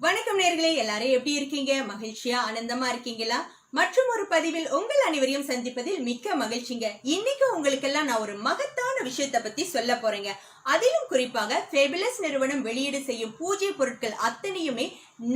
வணக்கம் நேர்களே, எல்லாரும் எப்படி இருக்கீங்க? மகிழ்ச்சியா ஆனந்தமா இருக்கீங்களா? மற்றும் ஒரு பதிவில் உங்கள் அனைவரையும் சந்திப்பதில் மிக்க மகிழ்ச்சிங்க. இன்னைக்கு உங்களுக்கெல்லாம் நான் ஒரு மகத்தான விஷயத்தை பத்தி சொல்ல போறேங்க. அதிலும் குறிப்பாக ஃபேபுலஸ் நிறுவனம் வெளியீடு செய்யும் பூஜை பொருட்கள் அத்தனையுமே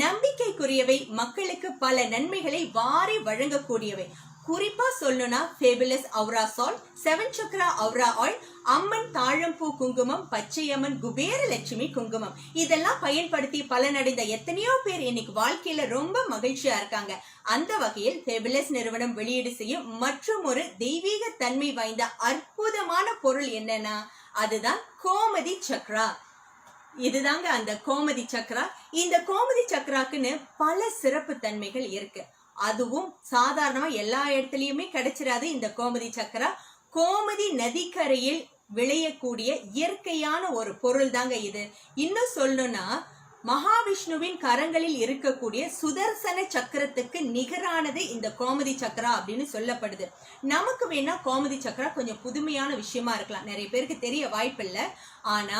நம்பிக்கைக்குரியவை, மக்களுக்கு பல நன்மைகளை வாரி வழங்கக்கூடியவை. குறிப்பா சொல்லணும்னா fabulous Howrah salt, 7 Chakra Howrah oil, அம்மன் தாழம்பூ குங்குமம், பச்சையம்மன் குபேர லட்சுமி குங்குமம், இதெல்லாம் பயன்படுத்தி பலனடைந்த எத்தனையோ பேர் இன்னைக்கு வாழ்க்கையில ரொம்ப மகிழ்ச்சியா இருக்காங்க. அந்த வகையில் ஃபேபுலஸ் நிறுவனம் வெளியீடு செய்யும் மற்றும் ஒரு தெய்வீக தன்மை வாய்ந்த அற்புதமான பொருள் என்னன்னா அதுதான் கோமதி சக்ரா. இதுதாங்க அந்த கோமதி சக்ரா. இந்த கோமதி சக்ராக்குன்னு பல சிறப்பு தன்மைகள் இருக்கு. அதுவும் சாதாரணமா எல்லா இடத்துலயுமே கிடைச்சிடாது. இந்த கோமதி சக்ரா கோமதி நதிக்கரையில் விளையக்கூடிய இயற்கையான ஒரு பொருள் தாங்க இது. இன்னும் சொல்லணும்னா மகாவிஷ்ணுவின் கரங்களில் இருக்கக்கூடிய சுதர்சன சக்கரத்துக்கு நிகரானது இந்த கோமதி சக்ரா அப்படின்னு சொல்லப்படுது. நமக்கு வேணா கோமதி சக்ரா கொஞ்சம் புதுமையான விஷயமா இருக்கலாம், நிறைய பேருக்கு தெரிய வாய்ப்பில்லை. ஆனா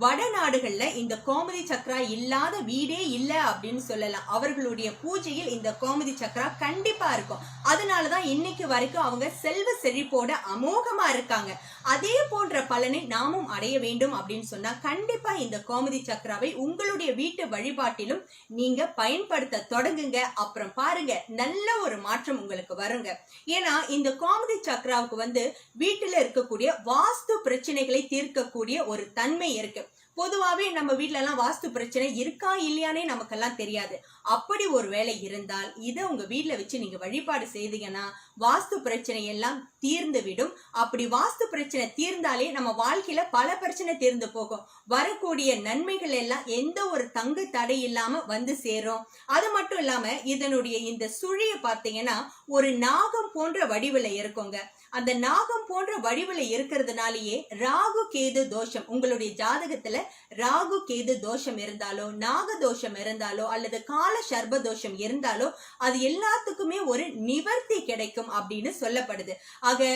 வடநாடுகள்ல இந்த கோமதி சக்ரா இல்லாத வீடே இல்ல அப்படின்னு சொல்லலாம். அவர்களுடைய பூஜையில் இந்த கோமதி சக்ரா கண்டிப்பா இருக்கும். அதனாலதான் இன்னைக்கு வரைக்கும் அவங்க செல்வ செழிப்போட அமோகமா இருக்காங்க. அதே போன்ற பலனை நாமும் அடைய வேண்டும் அப்படின்னு சொன்னா கண்டிப்பா இந்த கோமதி சக்ராவை உங்களுடைய வீட்டு வழிபாட்டிலும் நீங்க பயன்படுத்த தொடங்குங்க. அப்புறம் பாருங்க, நல்ல ஒரு மாற்றம் உங்களுக்கு வருங்க. ஏன்னா இந்த கோமதி சக்ராவுக்கு வீட்டுல இருக்கக்கூடிய வாஸ்து பிரச்சனைகளை தீர்க்கக்கூடிய ஒரு தன்மை இருக்கு. பொதுவாவே நம்ம வீட்டுல எல்லாம் வாஸ்து பிரச்சனை இருக்கா இல்லையானே நமக்கெல்லாம் தெரியாது. அப்படி ஒரு வேலை இருந்தால் இதை உங்க வீட்டுல வச்சு நீங்க வழிபாடு செய்தீங்கன்னா வாஸ்து பிரச்சனை எல்லாம் தீர்ந்து விடும். அப்படி வாஸ்து பிரச்சனை தீர்ந்தாலே நம்ம வாழ்க்கையில பல பிரச்சனை தீர்ந்து போகும். வரக்கூடிய நன்மைகள் எல்லாம் எந்த ஒரு தங்கு தடை இல்லாம வந்து சேரும். அது மட்டும் இல்லாம இதனுடைய இந்த சுழிய பாத்தீங்கன்னா ஒரு நாகம் போன்ற வடிவில இருக்குங்க. அந்த நாகம் போன்ற வடிவில இருக்கிறதுனாலயே ராகு கேது தோஷம், உங்களுடைய ஜாதகத்துல ராகு கேது தோஷம் இருந்தாலோ, நாக தோஷம் இருந்தாலோ, அல்லது கால சர்ப தோஷம் இருந்தாலோ அது எல்லாத்துக்குமே ஒரு நிவர்த்தி கிடைக்கும் அப்படின்னு சொல்லப்படுது. ஆக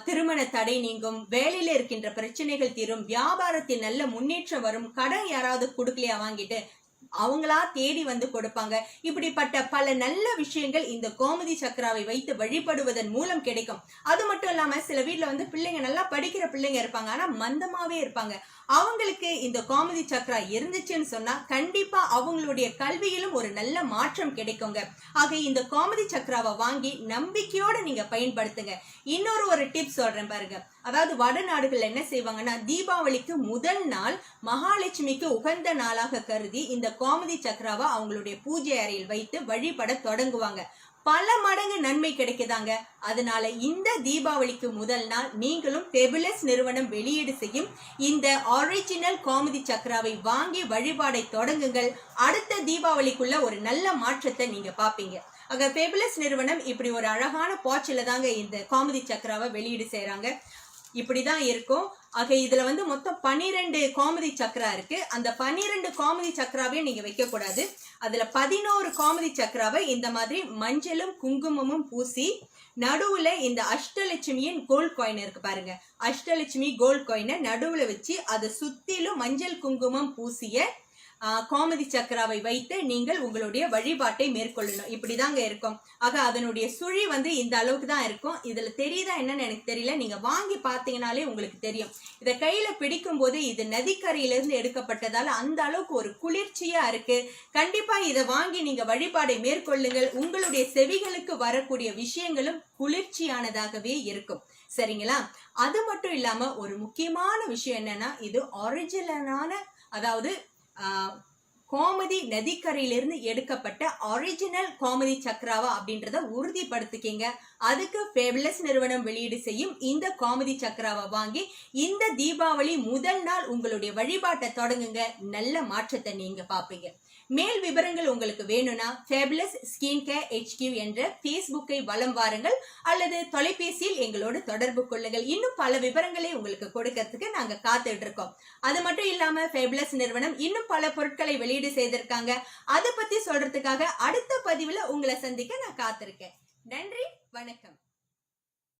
திருமண தடை நீங்கும், வேலையில இருக்கின்ற பிரச்சனைகள் தீரும், வியாபாரத்தில் நல்ல முன்னேற்றம் வரும், கடன் யாராவது கொடுக்கலையா வாங்கிட்டு அவங்களா தேடி வந்து கொடுப்பாங்க. இப்படிப்பட்ட பல நல்ல விஷயங்கள் இந்த கோமதி சக்ராவை வைத்து வழிபடுவதன் மூலம் கிடைக்கும். அது மட்டும் இல்லாம சில வீட்டுல பிள்ளைங்க நல்லா படிக்கிற பிள்ளைங்க இருப்பாங்க, ஆனா மந்தமாவே இருப்பாங்க. அவங்களுக்கு இந்த கோமதி சக்ரா இருந்துச்சுன்னு சொன்னா கண்டிப்பா அவங்களுடைய கல்வியிலும் ஒரு நல்ல மாற்றம் கிடைக்குங்க. ஆக இந்த கோமதி சக்ராவை வாங்கி நம்பிக்கையோட நீங்க பயன்படுத்துங்க. இன்னொரு டிப்ஸ் சொல்றேன் பாருங்க. அதாவது வடநாடுகள்ல என்ன செய்வாங்கன்னா தீபாவளிக்கு முதல் நாள் மகாலட்சுமிக்கு உகந்த நாளாக கருதி இந்த கோமதி சக்ராவை அவங்களுடைய பூஜை அறையில் வைத்து வழிபட தொடங்குவாங்க. பல மடங்கு நன்மை கிடைக்குதாங்க. அதனால இந்த தீபாவளிக்கு முதல் நாள் நீங்களும் ஃபேபுலஸ் நிறுவனம் வெளியீடு செய்யும் இந்த ஒரிஜினல் கோமதி சக்ராவை வாங்கி வழிபாடை தொடங்குங்கள். அடுத்த தீபாவளிக்குள்ள ஒரு நல்ல மாற்றத்தை நீங்க பாப்பீங்க. ஆக ஃபேபுலஸ் நிறுவனம் இப்படி ஒரு அழகான பாட்சில தாங்க இந்த கோமதி சக்ராவை வெளியீடு செய்யறாங்க. இப்படிதான் இருக்கும். ஆக இதுல மொத்தம் 12 கோமதி சக்ரா இருக்கு. அந்த 12 கோமதி சக்ராவையும் நீங்க வைக்க கூடாது. அதுல 11 கோமதி சக்ராவை இந்த மாதிரி மஞ்சளும் குங்குமமும் பூசி நடுவுல இந்த அஷ்டலட்சுமியின் கோல்ட் காயின் இருக்கு பாருங்க, அஷ்டலட்சுமி கோல்ட் காயினை நடுவுல வச்சு அதை சுத்திலும் மஞ்சள் குங்குமம் பூசிய கோமதி சக்ராவை வைத்து நீங்கள் உங்களுடைய வழிபாட்டை மேற்கொள்ளணும். இப்படிதாங்க இருக்கும். ஆக அதனுடைய சுழி இந்த அளவுக்கு தான் இருக்கும். இதுல தெரியுதா என்னன்னு எனக்கு தெரியல, நீங்க வாங்கி பாத்தீங்கன்னாலே உங்களுக்கு தெரியும். இத கையில பிடிக்கும் போது இது நதிக்கரையிலிருந்து எடுக்கப்பட்டதால அந்த அளவுக்கு ஒரு குளிர்ச்சியா இருக்கு. கண்டிப்பா இதை வாங்கி நீங்க வழிபாடை மேற்கொள்ளுங்கள். உங்களுடைய செவிகளுக்கு வரக்கூடிய விஷயங்களும் குளிர்ச்சியானதாகவே இருக்கும். சரிங்களா? அது மட்டும் இல்லாம ஒரு முக்கியமான விஷயம் என்னன்னா இது ஒரிஜினலான, அதாவது கோமதி நதிக்கரையிலிருந்து எடுக்கப்பட்ட ஒரிஜினல் கோமதி சக்ராவா அப்படின்றத உறுதிப்படுத்திக்கிங்க. அதுக்கு ஃபேபுலஸ் நிறுவனம் வெளியீடு செய்யும் இந்த கோமதி சக்ராவை வாங்கி இந்த தீபாவளி முதல் நாள் உங்களுடைய வழிபாட்டை தொடங்குங்க. நல்ல மாற்றத்தை நீங்க பாப்பீங்க. மேல் விவரங்கள் உங்களுக்கு வேணும்னா ஃபேபுலஸ் ஸ்கின் கேர் HQ என்ற Facebookஐ வலம் வாருங்கள் அல்லது தொலைபேசியில் எங்களோடு தொடர்பு கொள்ளுங்கள். இன்னும் பல விவரங்களை உங்களுக்கு கொடுக்கறதுக்கு நாங்க காத்துட்டு இருக்கோம். அது மட்டும் இல்லாம ஃபேபுலஸ் நிறுவனம் இன்னும் பல பொருட்களை வெளியீடு செய்திருக்காங்க. அதை பத்தி சொல்றதுக்காக அடுத்த பதிவுல உங்களை சந்திக்க நான் காத்திருக்கேன். நன்றி, வணக்கம்.